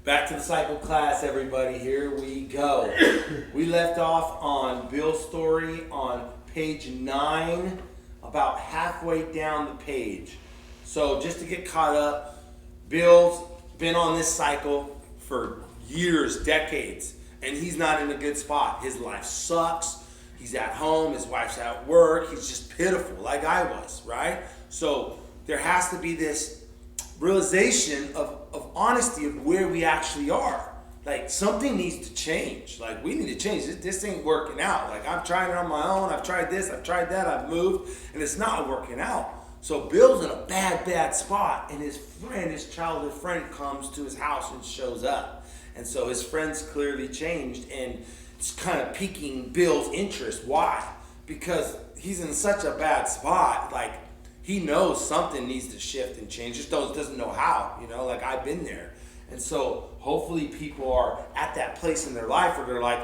Back to the cycle class, everybody. Here we go. We left off on Bill's story on page 9, about halfway down the page. So just to get caught up, Bill's been on this cycle for years, decades, and he's not in a good spot. His life sucks. He's at home. His wife's at work. He's just pitiful, like I was, right? So there has to be this realization of honesty of where we actually are. Like, something needs to change. Like, we need to change. This ain't working out. Like, I'm trying it on my own. I've tried this. I've tried that. I've moved. And it's not working out. So Bill's in a bad spot. And his childhood friend, comes to his house and shows up. And so his friend's clearly changed. And it's kind of piquing Bill's interest. Why? Because he's in such a bad spot. Like, he knows something needs to shift and change, just doesn't know how, like I've been there. And so hopefully people are at that place in their life where they're like,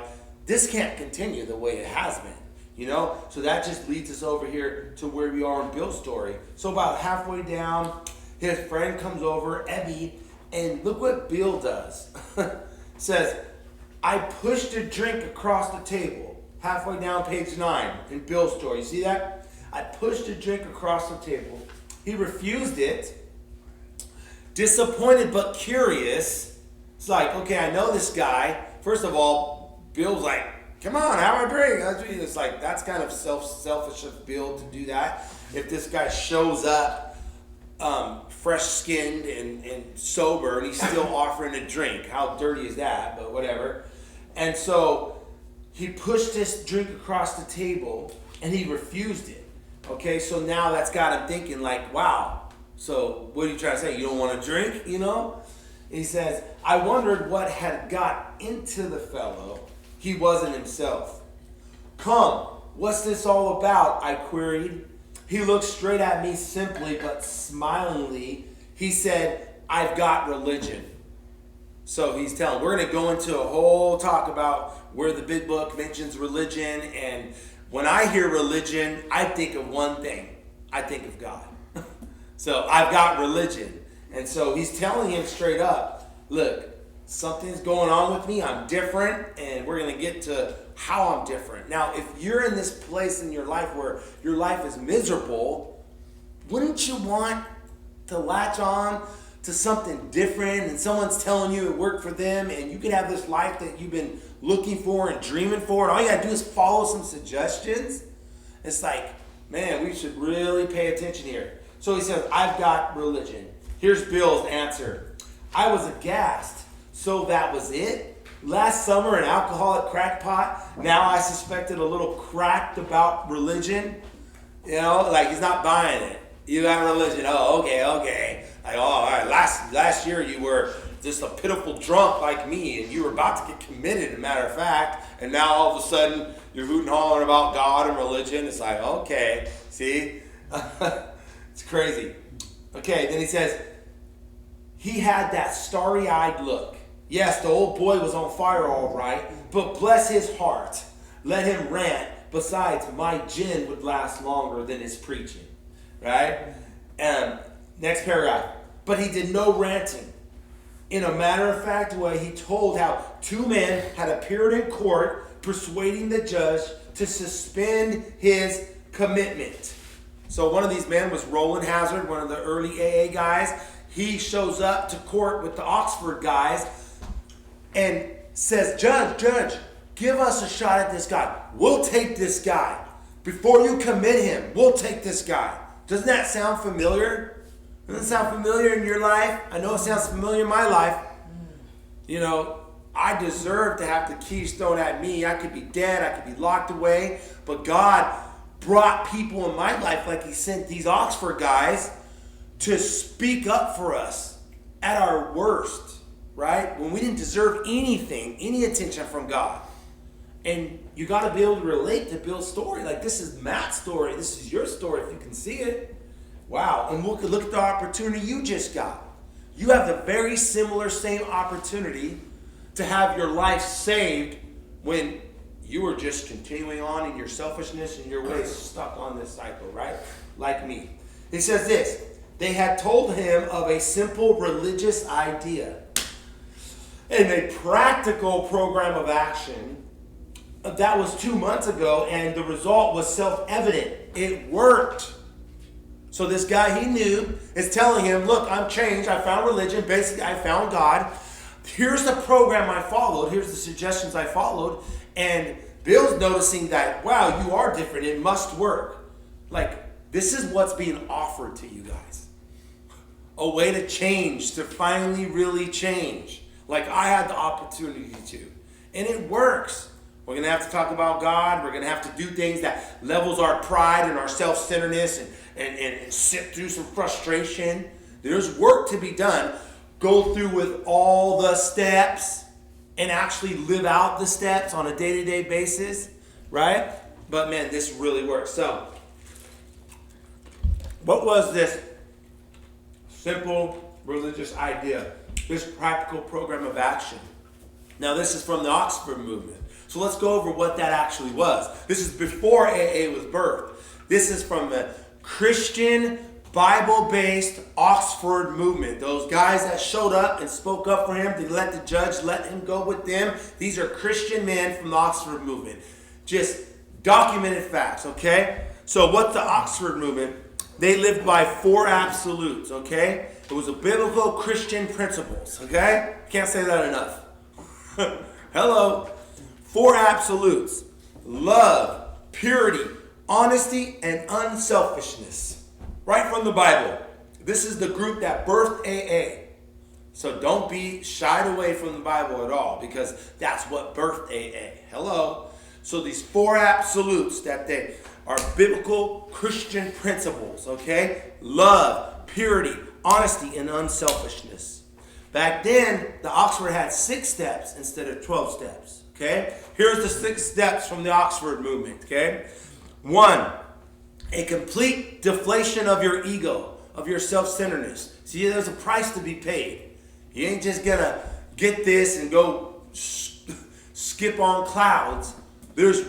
this can't continue the way it has been, So that just leads us over here to where we are in Bill's story. So about halfway down, his friend comes over, Ebby, and look what Bill does. Says, I pushed a drink across the table. Halfway down page 9 in Bill's story. You see that? I pushed a drink across the table. He refused it. Disappointed but curious. It's like, okay, I know this guy. First of all, Bill's like, come on, have a drink. It's like, that's kind of selfish of Bill to do that. If this guy shows up fresh-skinned and sober and he's still offering a drink, how dirty is that? But whatever. And so he pushed this drink across the table and he refused it. Okay, so now that's got him thinking like, wow, so what are you trying to say? You don't want to drink, He says, I wondered what had got into the fellow. He wasn't himself. Come, what's this all about? I queried. He looked straight at me simply but smilingly. He said, I've got religion. So he's telling, we're going to go into a whole talk about where the big book mentions religion, and when I hear religion, I think of one thing. I think of God. So I've got religion. And so he's telling him straight up, look, something's going on with me. I'm different, and we're going to get to how I'm different. Now, if you're in this place in your life where your life is miserable, wouldn't you want to latch on to something different, and someone's telling you it worked for them, and you can have this life that you've been looking for and dreaming for, and all you gotta do is follow some suggestions? It's like, man, we should really pay attention here. So he says, I've got religion. Here's Bill's answer. I was aghast. So that was it? Last summer, an alcoholic crackpot. Now I suspected a little cracked about religion. Like he's not buying it. You got religion. Oh, okay. Like, oh, all right. Last year you were just a pitiful drunk like me, and you were about to get committed, as a matter of fact, and now all of a sudden you're hooting and hollering about God and religion. It's like, okay, see? It's crazy. Okay, then he says, he had that starry-eyed look. Yes, the old boy was on fire all right, but bless his heart. Let him rant. Besides, my gin would last longer than his preaching. Right? Next paragraph. But he did no ranting. In a matter-of-fact way, he told how 2 men had appeared in court persuading the judge to suspend his commitment. So one of these men was Roland Hazard, one of the early AA guys. He shows up to court with the Oxford guys and says, Judge, give us a shot at this guy. We'll take this guy. Before you commit him, we'll take this guy. Doesn't that sound familiar? Doesn't it sound familiar in your life? I know it sounds familiar in my life. I deserve to have the keys thrown at me. I could be dead. I could be locked away. But God brought people in my life, like he sent these Oxford guys, to speak up for us at our worst, right? When we didn't deserve anything, any attention from God. And you got to be able to relate to Bill's story. Like, this is Matt's story. This is your story, if you can see it. Wow. And look at the opportunity you just got. You have the very same opportunity to have your life saved when you were just continuing on in your selfishness and your ways, stuck on this cycle, right? Like me. He says this, they had told him of a simple religious idea. And a practical program of action that was 2 months ago, and the result was self-evident. It worked. So this guy he knew is telling him, look, I'm changed. I found religion. Basically, I found God. Here's the program I followed. Here's the suggestions I followed. And Bill's noticing that, wow, you are different. It must work. Like, this is what's being offered to you guys. A way to change, to finally really change. Like I had the opportunity to. And it works. We're going to have to talk about God. We're going to have to do things that levels our pride and our self-centeredness and sit through some frustration. There's work to be done. Go through with all the steps and actually live out the steps on a day-to-day basis, right? But man, this really works. So, what was this simple religious idea? This practical program of action. Now, this is from the Oxford movement. So let's go over what that actually was. This is before AA was birthed. This is from the Christian, Bible-based Oxford movement. Those guys that showed up and spoke up for him, to let the judge let him go with them. These are Christian men from the Oxford movement. Just documented facts, okay? So what's the Oxford movement? They lived by 4 absolutes, okay? It was a biblical Christian principles, okay? Can't say that enough. Hello. 4 absolutes. Love, purity, honesty, and unselfishness. Right from the Bible. This is the group that birthed AA. So don't be shied away from the Bible at all, because that's what birthed AA. Hello. So these 4 absolutes that they are biblical Christian principles, okay? Love, purity, honesty, and unselfishness. Back then, the Oxford had 6 steps instead of 12 steps, okay? Here's the 6 steps from the Oxford movement, okay? 1, a complete deflation of your ego, of your self-centeredness. See, there's a price to be paid. You ain't just gonna get this and go skip on clouds. There's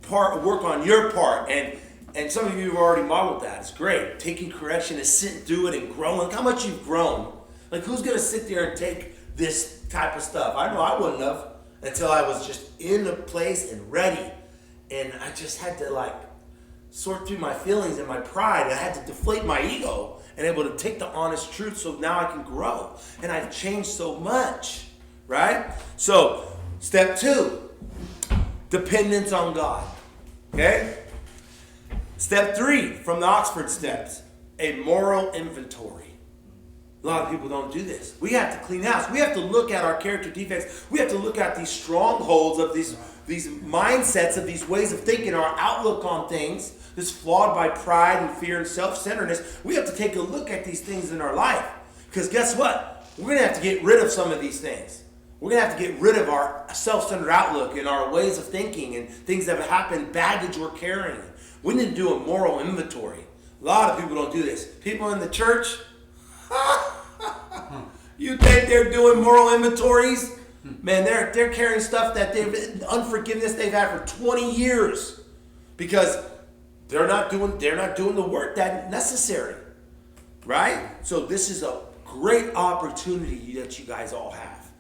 work on your part, and some of you have already modeled that. It's great. Taking correction is sitting through it and growing. Look how much you've grown. Like, who's gonna sit there and take this type of stuff? I know I wouldn't have until I was just in a place and ready, and I just had to like sort through my feelings and my pride. I had to deflate my ego and able to take the honest truth, so now I can grow. And I've changed so much, right? So, step 2, dependence on God. Okay? Step 3 from the Oxford steps, a moral inventory. A lot of people don't do this. We have to clean house. We have to look at our character defects. We have to look at these strongholds of these mindsets, of these ways of thinking, our outlook on things, this flawed by pride and fear and self-centeredness. We have to take a look at these things in our life. Because guess what? We're going to have to get rid of some of these things. We're going to have to get rid of our self-centered outlook and our ways of thinking and things that have happened, baggage we're carrying. We need to do a moral inventory. A lot of people don't do this. People in the church, you think they're doing moral inventories? Man, they're carrying stuff that unforgiveness they've had for 20 years because they're not doing the work that's necessary, right? So this is a great opportunity that you guys all have,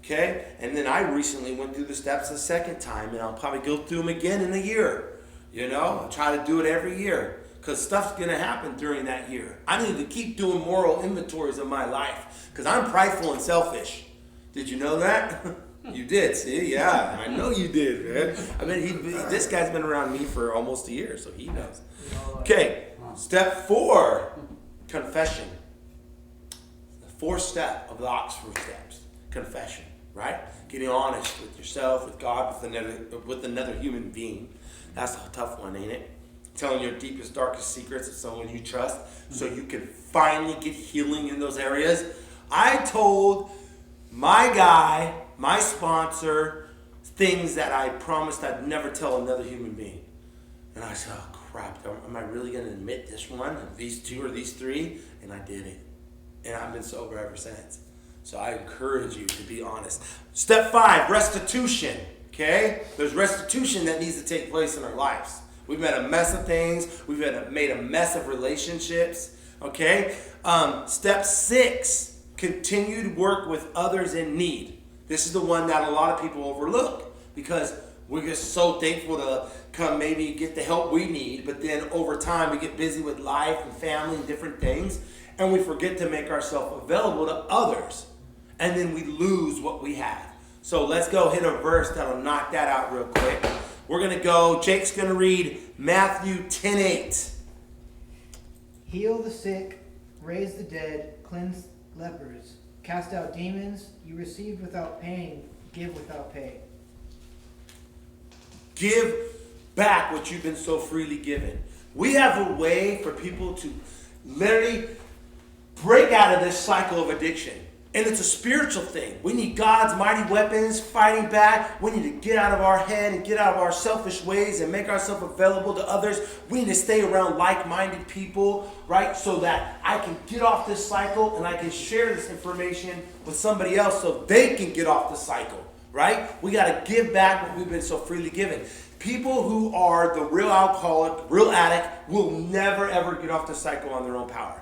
okay? And then I recently went through the steps a second time, and I'll probably go through them again in a year. You know, I'll try to do it every year because stuff's going to happen during that year. I need to keep doing moral inventories of my life because I'm prideful and selfish. Did you know that? You did, see? Yeah, I know you did, man. I mean, this guy's been around me for almost a year, so he knows. Okay, step 4, confession. The 4th step of the Oxford steps, confession, right? Getting honest with yourself, with God, with another human being. That's a tough one, ain't it? Telling your deepest, darkest secrets of someone you trust so you can finally get healing in those areas. I told my guy, my sponsor, things that I promised I'd never tell another human being. And I said, oh crap, am I really going to admit this one, these 2 or these 3? And I did it. And I've been sober ever since. So I encourage you to be honest. Step 5, restitution. Okay? There's restitution that needs to take place in our lives. We've made a mess of things. We've made a mess of relationships. Okay? Step 6, continued work with others in need. This is the one that a lot of people overlook because we're just so thankful to come maybe get the help we need, but then over time we get busy with life and family and different things, and we forget to make ourselves available to others, and then we lose what we have. So let's go hit a verse that'll knock that out real quick. We're going to go, Jake's going to read Matthew 10:8. Heal the sick, raise the dead, cleanse lepers, cast out demons. You received without paying, give without pay. Give back what you've been so freely given. We have a way for people to literally break out of this cycle of addiction. And it's a spiritual thing. We need God's mighty weapons fighting back. We need to get out of our head and get out of our selfish ways and make ourselves available to others. We need to stay around like-minded people, right? So that I can get off this cycle and I can share this information with somebody else so they can get off the cycle, right? We got to give back what we've been so freely given. People who are the real alcoholic, real addict, will never, ever get off the cycle on their own power.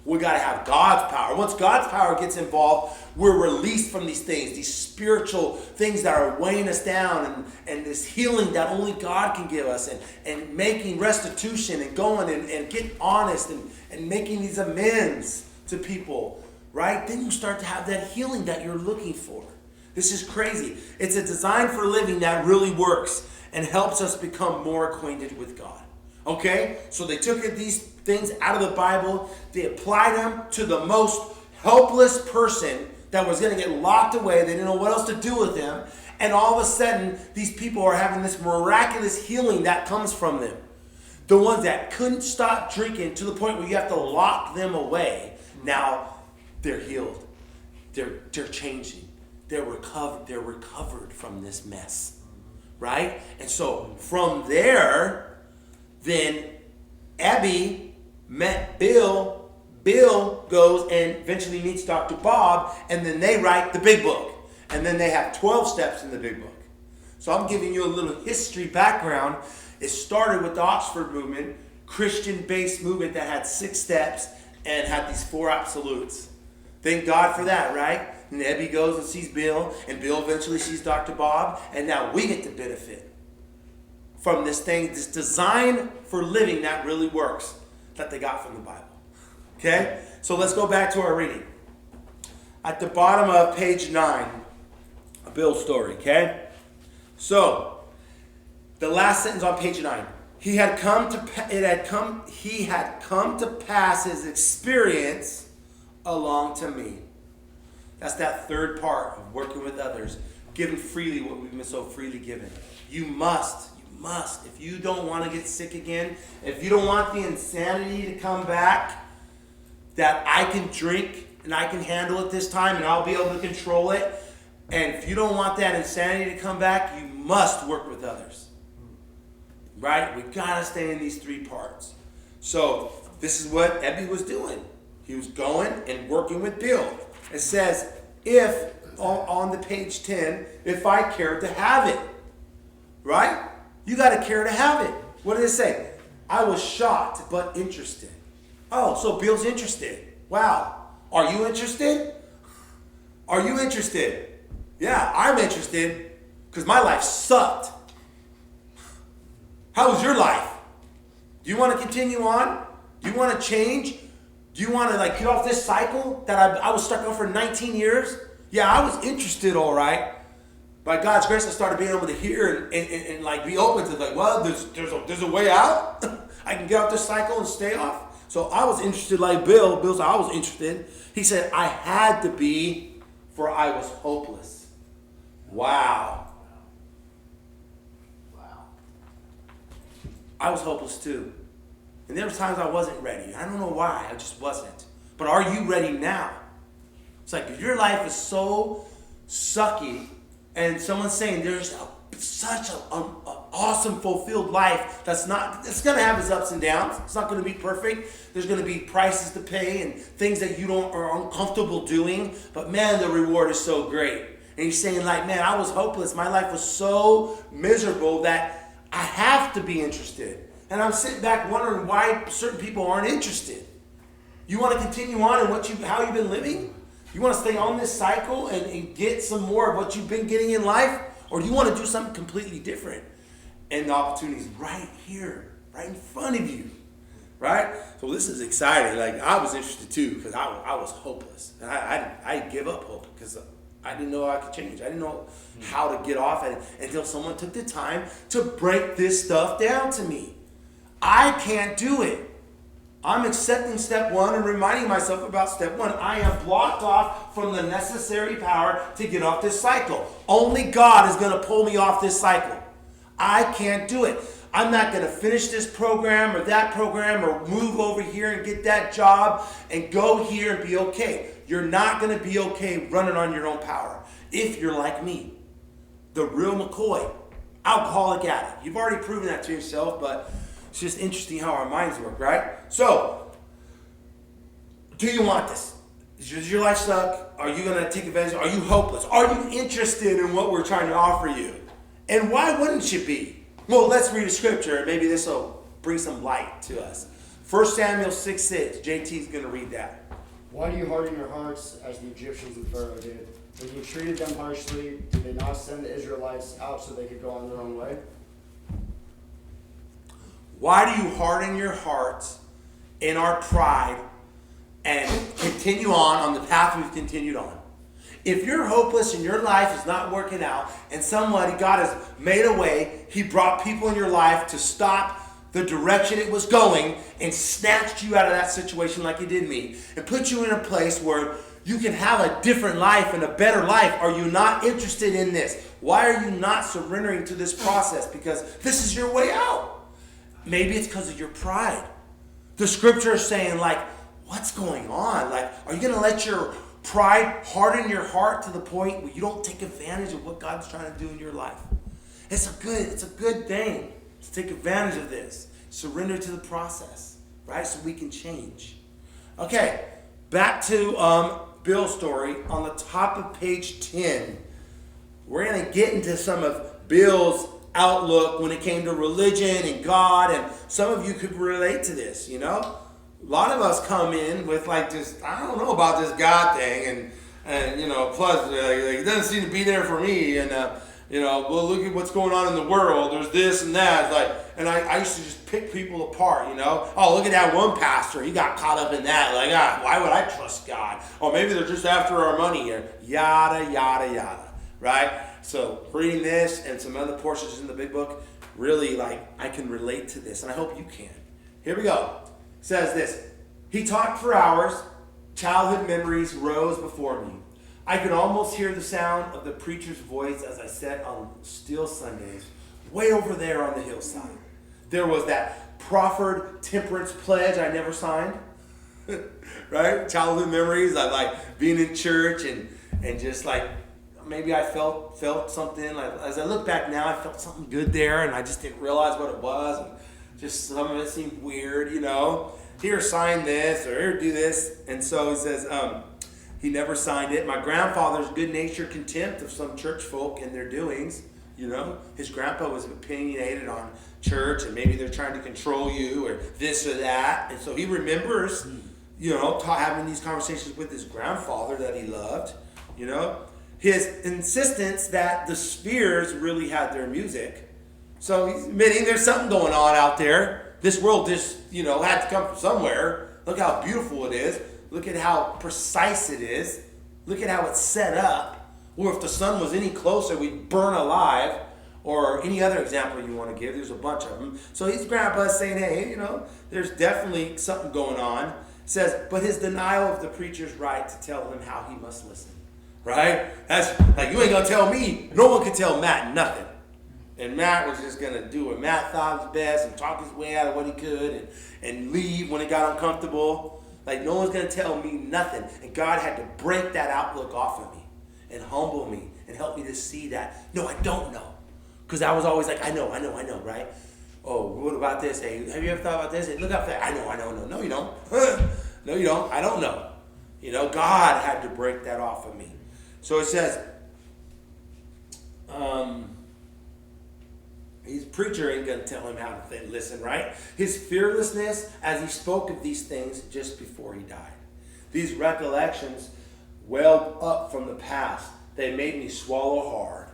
We got to have God's power. Once God's power gets involved, we're released from these things, these spiritual things that are weighing us down, and this healing that only God can give us, and making restitution and going and getting honest and making these amends to people, right? Then you start to have that healing that you're looking for. This is crazy. It's a design for living that really works and helps us become more acquainted with God. Okay? So they took these things out of the Bible. They applied them to the most helpless person that was going to get locked away. They didn't know what else to do with him. And all of a sudden, these people are having this miraculous healing that comes from them. The ones that couldn't stop drinking to the point where you have to lock them away, now they're healed. They're changing. They're recovered from this mess. Right? And so from there, then Abby met Bill. Bill goes and eventually meets Dr. Bob, and then they write the big book. And then they have 12 steps in the big book. So I'm giving you a little history background. It started with the Oxford movement, Christian-based movement that had 6 steps and had these 4 absolutes. Thank God for that, right? And Abby goes and sees Bill, and Bill eventually sees Dr. Bob, and now we get to benefit from this thing, this design for living that really works that they got from the Bible. Okay? So let's go back to our reading. At the bottom of page 9, a Bill story, okay? So, the last sentence on page 9. He had come to pass his experience along to me. That's that third part of working with others, giving freely what we've been so freely given. You must, if you don't want to get sick again, if you don't want the insanity to come back, that I can drink and I can handle it this time and I'll be able to control it. And if you don't want that insanity to come back, you must work with others. Right? We got to stay in these 3 parts. So this is what Ebby was doing. He was going and working with Bill. It says, if, on the page 10, if I care to have it. Right? You got to care to have it. What did it say? I was shocked but interested. Oh, so Bill's interested. Wow. Are you interested? Are you interested? Yeah, I'm interested because my life sucked. How was your life? Do you want to continue on? Do you want to change? Do you want to get off this cycle that I was stuck on for 19 years? Yeah, I was interested, all right. By God's grace, I started being able to hear and be open to well, there's a way out. I can get off this cycle and stay off. So I was interested like Bill. Bill said I was interested. He said I had to be, for I was hopeless. Wow. I was hopeless too. And there was times I wasn't ready. I don't know why. I just wasn't. But are you ready now? It's like if your life is so sucky, and someone's saying there's such an awesome, fulfilled life it's going to have its ups and downs. It's not going to be perfect. There's going to be prices to pay and things that you are uncomfortable doing. But man, the reward is so great. And he's saying man, I was hopeless. My life was so miserable that I have to be interested. And I'm sitting back wondering why certain people aren't interested. You want to continue on in how you've been living? You want to stay on this cycle and get some more of what you've been getting in life? Or do you want to do something completely different? And the opportunity is right here, right in front of you, right? So this is exciting. Like, I was interested too, because I was hopeless. And I give up hope because I didn't know I could change. I didn't know how to get off it until someone took the time to break this stuff down to me. I can't do it. I'm accepting step one and reminding myself about step one. I am blocked off from the necessary power to get off this cycle. Only God is going to pull me off this cycle. I can't do it. I'm not going to finish this program or that program or move over here and get that job and go here and be okay. You're not going to be okay running on your own power if you're like me, the real McCoy, alcoholic addict. You've already proven that to yourself, but it's just interesting how our minds work, right? So, do you want this? Does your life suck? Are you going to take advantage? Are you hopeless? Are you interested in what we're trying to offer you? And why wouldn't you be? Well, let's read a scripture, and maybe this will bring some light to us. 1 Samuel 6:6. JT's going to read that. Why do you harden your hearts as the Egyptians and Pharaoh did? When you treated them harshly, did they not send the Israelites out so they could go on their own way? Why do you harden your hearts in our pride and continue on the path we've continued on? If you're hopeless and your life is not working out and God has made a way, he brought people in your life to stop the direction it was going and snatched you out of that situation like he did me and put you in a place where you can have a different life and a better life. Are you not interested in this? Why are you not surrendering to this process? Because this is your way out. Maybe it's because of your pride. The scripture is saying, like, what's going on? Like, are you going to let your pride harden your heart to the point where you don't take advantage of what God's trying to do in your life? It's a good thing to take advantage of this. Surrender to the process, right? So we can change. Okay, back to Bill's story on the top of page 10. We're going to get into some of Bill's outlook when it came to religion and God, and some of you could relate to this, you know? A lot of us come in with like just, I don't know about this God thing, and you know, plus it doesn't seem to be there for me, and you know, well, look at what's going on in the world. There's this and that. Like, and I used to just pick people apart, you know. Oh, look at that one pastor. He got caught up in that. Like, why would I trust God? Or maybe they're just after our money here. Yada, yada, yada. Right? So reading this and some other portions in the big book, really, like, I can relate to this, and I hope you can. Here we go. It says this. He talked for hours. Childhood memories rose before me. I could almost hear the sound of the preacher's voice as I sat on still Sundays, way over there on the hillside. There was that proffered temperance pledge I never signed, right? Childhood memories of like being in church and just like maybe I felt something. Like as I look back now, I felt something good there, and I just didn't realize what it was. And just some of it seemed weird, you know. Here, sign this, or here, do this. And so he says, he never signed it. My grandfather's good-natured contempt of some church folk and their doings, you know. His grandpa was opinionated on church, and maybe they're trying to control you or this or that. And so he remembers, you know, having these conversations with his grandfather that he loved, you know. His insistence that the Spheres really had their music. So he's admitting there's something going on out there. This world just, you know, had to come from somewhere. Look how beautiful it is. Look at how precise it is. Look at how it's set up. Or if the sun was any closer, we'd burn alive. Or any other example you want to give. There's a bunch of them. So his grandpa is saying, hey, you know, there's definitely something going on. It says, but his denial of the preacher's right to tell him how he must listen. Right? That's like, you ain't going to tell me. No one can tell Matt nothing. And Matt was just going to do what Matt thought was best and talk his way out of what he could and leave when it got uncomfortable. Like, no one's going to tell me nothing. And God had to break that outlook off of me and humble me and help me to see that. No, I don't know. Because I was always like, I know, right? Oh, what about this? Hey, have you ever thought about this? Hey, look up there. I know. No, you don't. No, you don't. I don't know. You know, God had to break that off of me. So it says, his preacher ain't going to tell him how to listen, right? His fearlessness as he spoke of these things just before he died. These recollections welled up from the past. They made me swallow hard.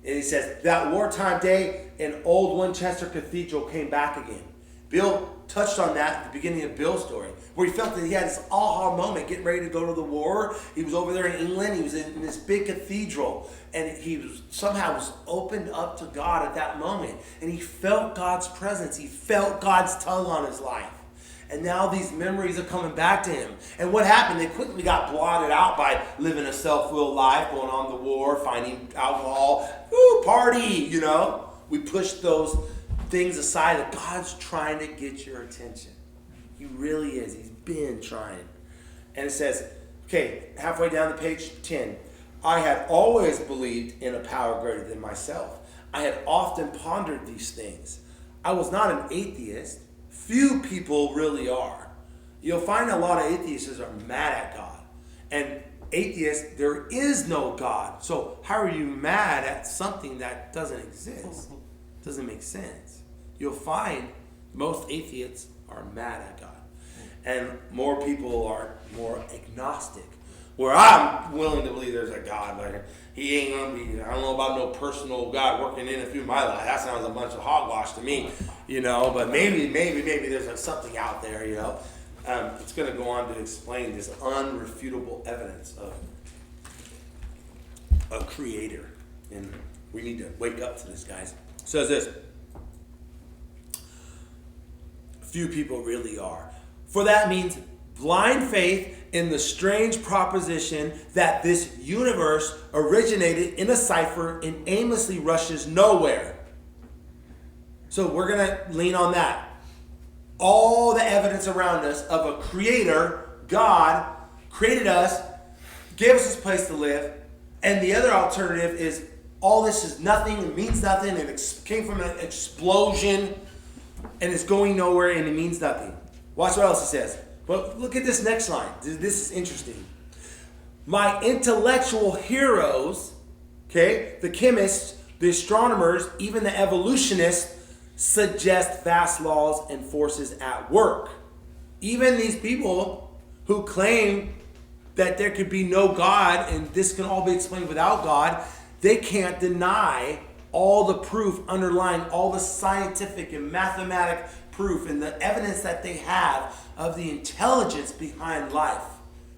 And he says, that wartime day in old Winchester Cathedral came back again. Bill touched on that at the beginning of Bill's story, where he felt that he had this aha moment, getting ready to go to the war. He was over there in England. He was in this big cathedral, and he was somehow opened up to God at that moment. And he felt God's presence. He felt God's tongue on his life. And now these memories are coming back to him. And what happened? They quickly got blotted out by living a self-willed life, going on the war, finding alcohol, party, We pushed those things aside that God's trying to get your attention. He really is. He's been trying. And it says, okay, halfway down the page 10, I had always believed in a power greater than myself. I had often pondered these things. I was not an atheist. Few people really are. You'll find a lot of atheists are mad at God. And atheists, there is no God. So how are you mad at something that doesn't exist? Doesn't make sense. You'll find most atheists are mad at God. And more people are more agnostic. Where I'm willing to believe there's a God. Like, he ain't going to be, I don't know about no personal God working in and through my life. That sounds a bunch of hogwash to me, But maybe there's something out there, It's going to go on to explain this unrefutable evidence of a creator. And we need to wake up to this, guys. It says this. Few people really are. For that means blind faith in the strange proposition that this universe originated in a cipher and aimlessly rushes nowhere. So we're going to lean on that. All the evidence around us of a creator, God, created us, gave us this place to live, and the other alternative is all this is nothing, it means nothing, it came from an explosion, and it's going nowhere, and it means nothing. Watch what else it says. But look at this next line. This is interesting. My intellectual heroes, the chemists, the astronomers, even the evolutionists, suggest vast laws and forces at work. Even these people who claim that there could be no God and this can all be explained without God, they can't deny all the proof underlying all the scientific and mathematic proof and the evidence that they have of the intelligence behind life,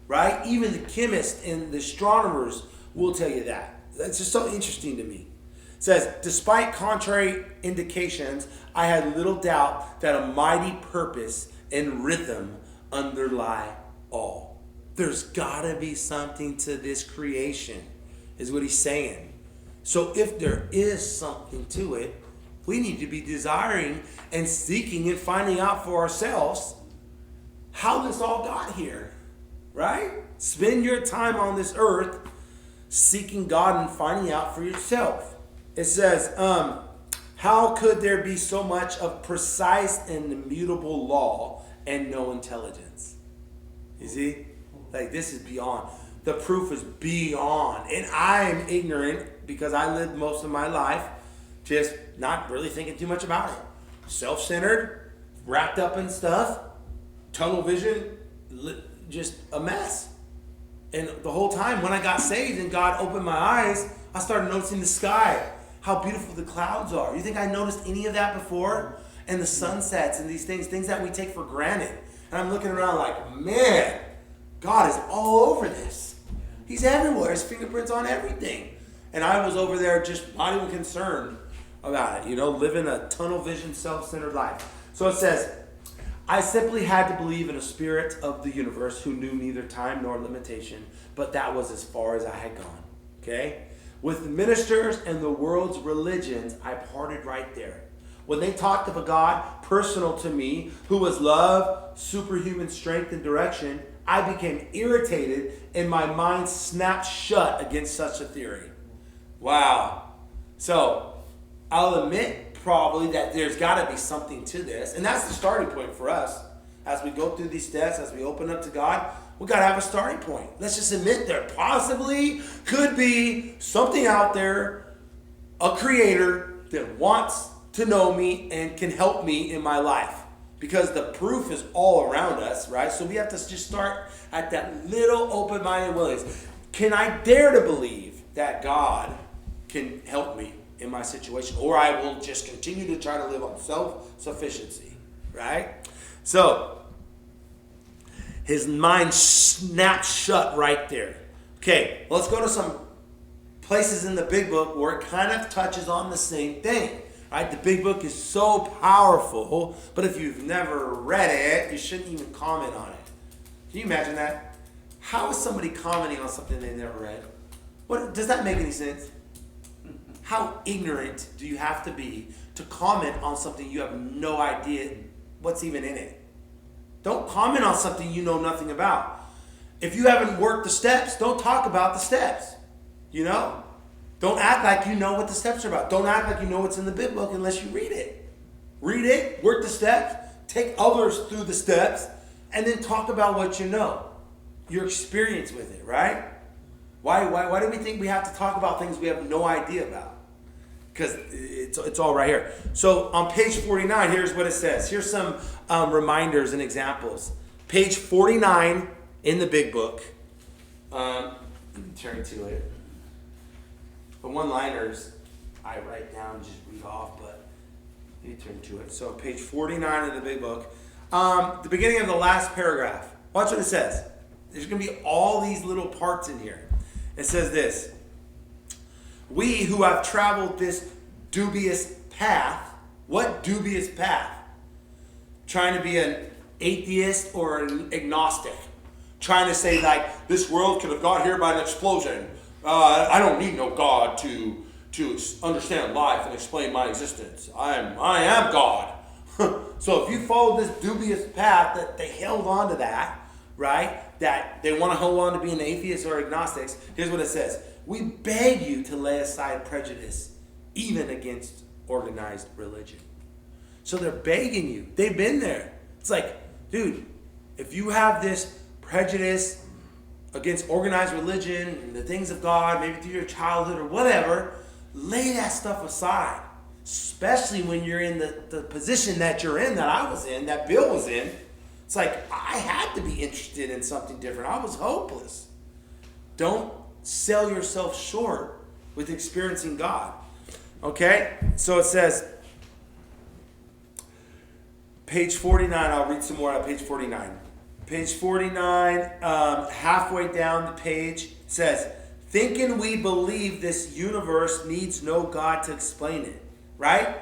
right? Even the chemists and the astronomers will tell you that. That's just so interesting to me. It says, despite contrary indications, I had little doubt that a mighty purpose and rhythm underlie all. There's got to be something to this creation, is what he's saying. So if there is something to it, we need to be desiring and seeking and finding out for ourselves how this all got here, right? Spend your time on this earth seeking God and finding out for yourself. It says, how could there be so much of precise and immutable law and no intelligence? You see? Like, this is beyond. The proof is beyond. And I'm ignorant because I lived most of my life just not really thinking too much about it. Self-centered, wrapped up in stuff, tunnel vision, just a mess. And the whole time when I got saved and God opened my eyes, I started noticing the sky, how beautiful the clouds are. You think I noticed any of that before? And the sunsets and these things that we take for granted. And I'm looking around like, man, God is all over this. He's everywhere. His fingerprints on everything. And I was over there just not even concerned about it, living a tunnel vision, self-centered life. So it says, I simply had to believe in a spirit of the universe who knew neither time nor limitation, but that was as far as I had gone. Okay? With the ministers and the world's religions, I parted right there. When they talked of a God personal to me, who was love, superhuman strength, and direction, I became irritated and my mind snapped shut against such a theory. Wow. So, I'll admit probably that there's got to be something to this. And that's the starting point for us. As we go through these steps, as we open up to God, we got to have a starting point. Let's just admit there possibly could be something out there, a creator that wants to know me and can help me in my life. because the proof is all around us, right? So we have to just start at that little open-minded willingness. Can I dare to believe that God can help me in my situation, or I will just continue to try to live on self-sufficiency, right? So his mind snapped shut right there. Okay, let's go to some places in the big book where it kind of touches on the same thing, right? The big book is so powerful, but if you've never read it, you shouldn't even comment on it. Can you imagine that? How is somebody commenting on something they never read? What, does that make any sense? How ignorant do you have to be to comment on something you have no idea what's even in it? Don't comment on something you know nothing about. If you haven't worked the steps, don't talk about the steps. You know? Don't act like you know what the steps are about. Don't act like you know what's in the big book unless you read it. Read it, work the steps, take others through the steps, and then talk about what you know. Your experience with it, right? Why do we think we have to talk about things we have no idea about? Because it's all right here. So on page 49, here's what it says. Here's some reminders and examples. Page 49 in the big book. Let me turn to it. The one-liners I write down, just read off, but let me turn to it. So page 49 of the big book. The beginning of the last paragraph. Watch what it says. There's going to be all these little parts in here. It says this. We who have traveled this dubious path. What dubious path? Trying to be an atheist or an agnostic. Trying to say like, this world could have got here by an explosion. I don't need no God to understand life and explain my existence. I am God. So if you follow this dubious path that they held on to that, right? That they want to hold on to being atheists or agnostics. Here's what it says. We beg you to lay aside prejudice, even against organized religion. So they're begging you. They've been there. It's like, dude, if you have this prejudice against organized religion and the things of God, maybe through your childhood or whatever, lay that stuff aside. Especially when you're in the position that you're in, that I was in, that Bill was in. It's like, I had to be interested in something different. I was hopeless. Don't sell yourself short with experiencing God. Okay? So it says, page 49, I'll read some more at page 49. Page 49, halfway down the page, says, thinking we believe this universe needs no God to explain it. Right?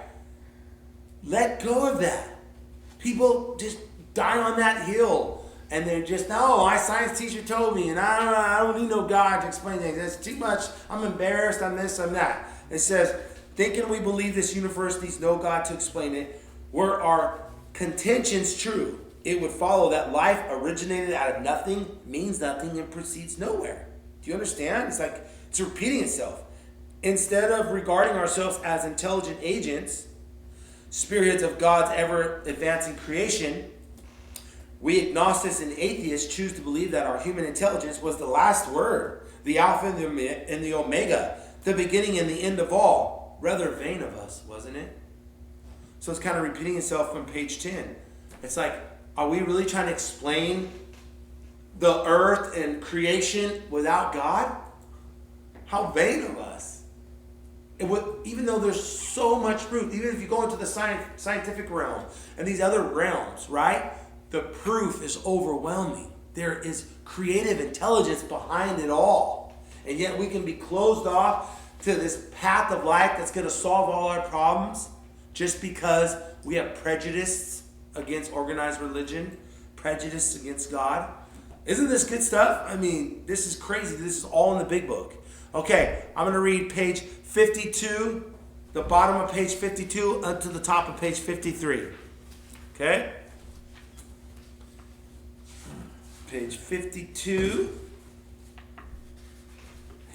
Let go of that. People just die on that hill. And they're just, no, my science teacher told me, and I don't need no God to explain things. That's too much. I'm embarrassed. I'm this, I'm that. It says, thinking we believe this universe needs no God to explain it, were our contentions true, it would follow that life originated out of nothing, means nothing, and proceeds nowhere. Do you understand? It's like, it's repeating itself. Instead of regarding ourselves as intelligent agents, spirits of God's ever-advancing creation, we agnostics and atheists choose to believe that our human intelligence was the last word, the Alpha and the Omega, the beginning and the end of all. Rather vain of us, wasn't it? So it's kind of repeating itself from page 10. It's like, are we really trying to explain the earth and creation without God? How vain of us. Even though there's so much proof, even if you go into the scientific realm and these other realms, right? The proof is overwhelming. There is creative intelligence behind it all. And yet we can be closed off to this path of life that's going to solve all our problems just because we have prejudice against organized religion, prejudice against God. Isn't this good stuff? I mean, this is crazy. This is all in the big book. Okay, I'm going to read page 52, the bottom of page 52 up to the top of page 53. Okay? Page 52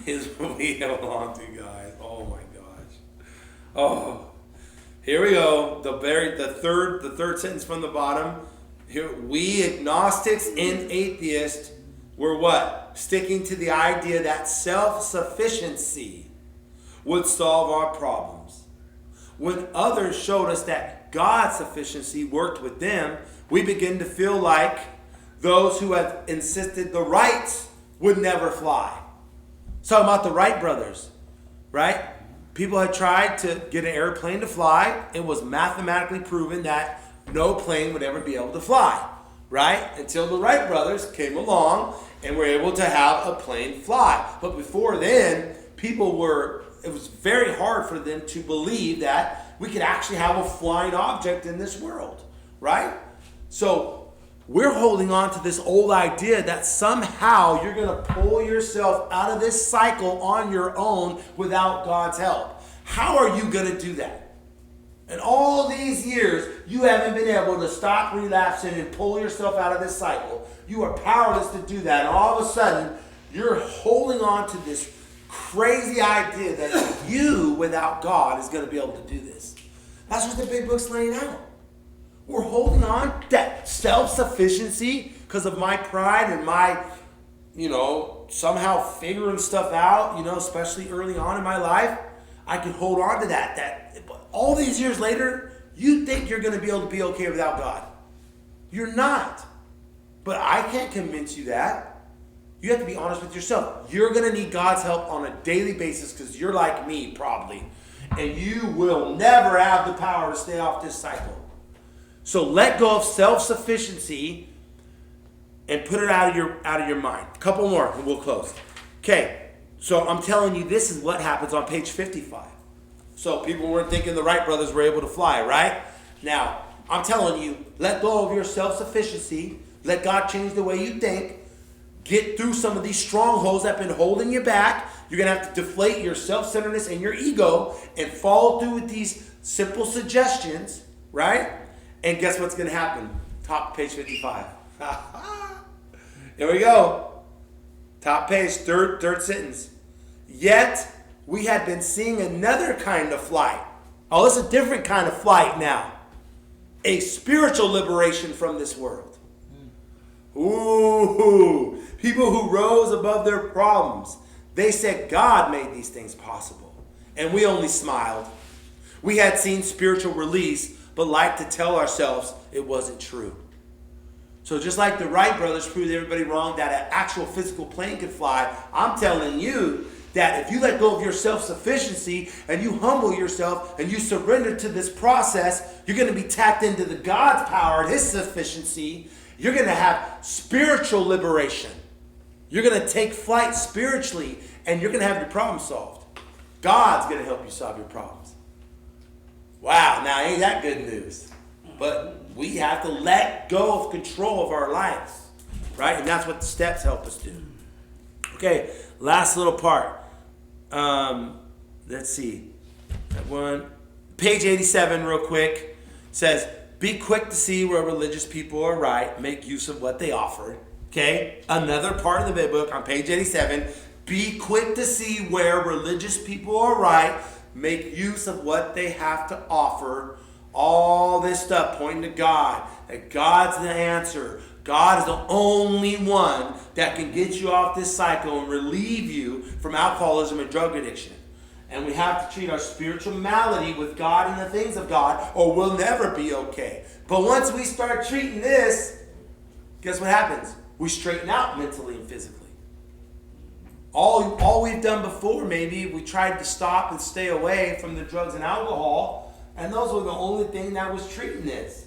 is what we held on to, guys. Oh my gosh. Oh, here we go. The third sentence from the bottom. Here, we agnostics and atheists were what? Sticking to the idea that self-sufficiency would solve our problems. When others showed us that God's sufficiency worked with them, we begin to feel like those who have insisted the Wrights would never fly. It's talking about the Wright brothers, right? People had tried to get an airplane to fly. It was mathematically proven that no plane would ever be able to fly, right? Until the Wright brothers came along and were able to have a plane fly. But before then, it was very hard for them to believe that we could actually have a flying object in this world, right? So we're holding on to this old idea that somehow you're going to pull yourself out of this cycle on your own without God's help. How are you going to do that? In all these years, you haven't been able to stop relapsing and pull yourself out of this cycle. You are powerless to do that. And all of a sudden, you're holding on to this crazy idea that you, without God, is going to be able to do this. That's what the big book's laying out. We're holding on to that self-sufficiency because of my pride and my, somehow figuring stuff out, especially early on in my life. I can hold on to that all these years later, you think you're going to be able to be okay without God. You're not. But I can't convince you that. You have to be honest with yourself. You're going to need God's help on a daily basis because you're like me, probably. And you will never have the power to stay off this cycle. So let go of self-sufficiency and put it out of your mind. A couple more and we'll close. Okay, so I'm telling you, this is what happens on page 55. So people weren't thinking the Wright brothers were able to fly, right? Now, I'm telling you, let go of your self-sufficiency. Let God change the way you think. Get through some of these strongholds that have been holding you back. You're going to have to deflate your self-centeredness and your ego and follow through with these simple suggestions, right? And guess what's going to happen? Top page 55. Here we go. Top page, third sentence. Yet we had been seeing another kind of flight. Oh, it's a different kind of flight now. A spiritual liberation from this world. Ooh, people who rose above their problems. They said God made these things possible. And we only smiled. We had seen spiritual release, but liked to tell ourselves it wasn't true. So just like the Wright brothers proved everybody wrong that an actual physical plane could fly, I'm telling you that if you let go of your self-sufficiency and you humble yourself and you surrender to this process, you're going to be tapped into the God's power and His sufficiency. You're going to have spiritual liberation. You're going to take flight spiritually and you're going to have your problem solved. God's going to help you solve your problems. Wow, now ain't that good news? But we have to let go of control of our lives, right? And that's what the steps help us do. Okay, last little part. Let's see. That one. Page 87 real quick. Says, be quick to see where religious people are right. Make use of what they offer. Okay, another part of the big book on page 87. Be quick to see where religious people are right. Make use of what they have to offer. All this stuff pointing to God. That God's the answer. God is the only one that can get you off this cycle and relieve you from alcoholism and drug addiction. And we have to treat our spiritual malady with God and the things of God, or we'll never be okay. But once we start treating this, guess what happens? We straighten out mentally and physically. All we've done before, maybe, we tried to stop and stay away from the drugs and alcohol, and those were the only thing that was treating this.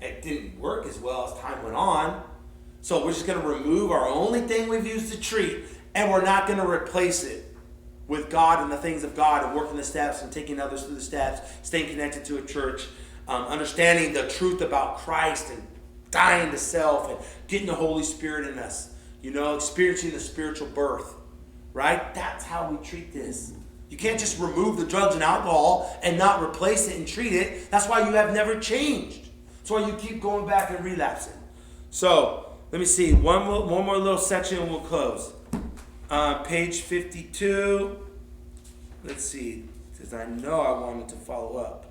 It didn't work as well as time went on. So we're just going to remove our only thing we've used to treat, and we're not going to replace it with God and the things of God and working the steps and taking others through the steps, staying connected to a church, understanding the truth about Christ and dying to self and getting the Holy Spirit in us, experiencing the spiritual birth, right? That's how we treat this. You can't just remove the drugs and alcohol and not replace it and treat it. That's why you have never changed. That's why you keep going back and relapsing. So, let me see. One more little section and we'll close. Page 52. Let's see. Because I know I wanted to follow up.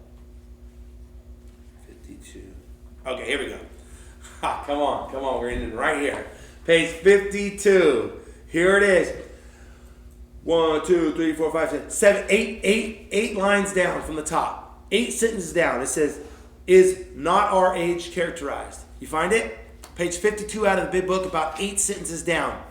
52. Okay, here we go. Come on. We're ending right here. Page 52. Here it is. 1, 2, 3, 4, 5, 6, 7, 8 lines down from the top. 8 sentences down. It says, is not our age characterized? You find it? Page 52 out of the big book, about 8 sentences down.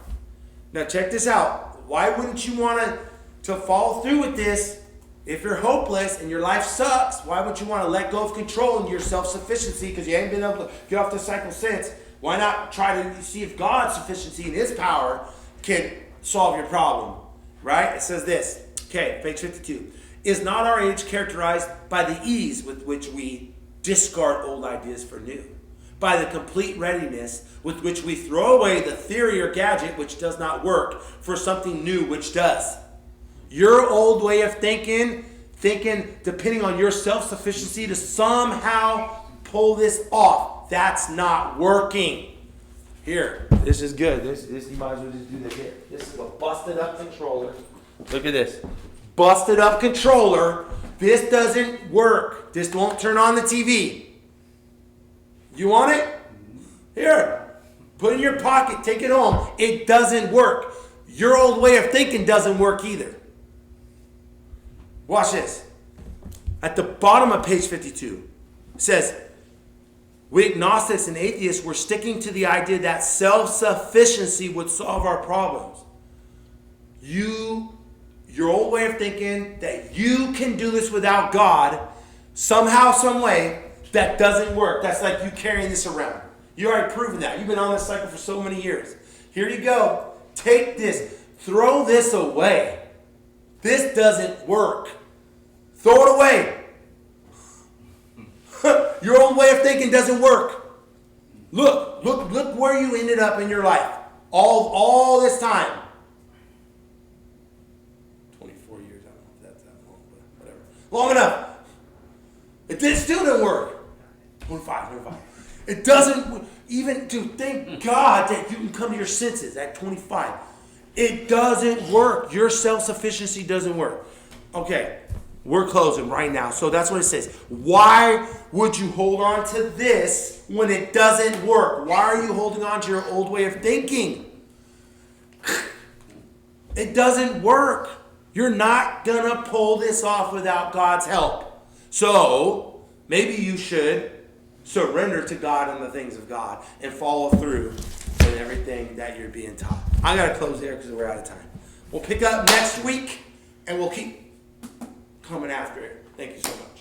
Now check this out. Why wouldn't you want to follow through with this? If you're hopeless and your life sucks, why would you want to let go of control and your self-sufficiency because you ain't been able to get off the cycle since? Why not try to see if God's sufficiency and his power can solve your problem? Right? It says this. Okay, page 52. Is not our age characterized by the ease with which we discard old ideas for new? By the complete readiness with which we throw away the theory or gadget which does not work for something new which does? Your old way of thinking depending on your self-sufficiency to somehow pull this off, that's not working. Here, this is good. This you might as well just do this here. This is a busted up controller. Look at this. Busted up controller. This doesn't work. This won't turn on the TV. You want it? Here. Put it in your pocket. Take it home. It doesn't work. Your old way of thinking doesn't work either. Watch this. At the bottom of page 52, it says, we agnostics and atheists were sticking to the idea that self-sufficiency would solve our problems. Your old way of thinking that you can do this without God, somehow, some way, that doesn't work. That's like you carrying this around. You already proven that. You've been on this cycle for so many years. Here you go. Take this. Throw this away. This doesn't work. Throw it away. Your old way of thinking doesn't work. Look where you ended up in your life. All this time. 24 years, I don't know if that's that long, but whatever. Long enough. It still didn't work. 25. It doesn't, even to thank God that you can come to your senses at 25. It doesn't work. Your self-sufficiency doesn't work. Okay, we're closing right now. So that's what it says. Why would you hold on to this when it doesn't work? Why are you holding on to your old way of thinking? It doesn't work. You're not going to pull this off without God's help. So maybe you should surrender to God and the things of God and follow through with everything that you're being taught. I got to close there because we're out of time. We'll pick up next week and we'll keep coming after it. Thank you so much.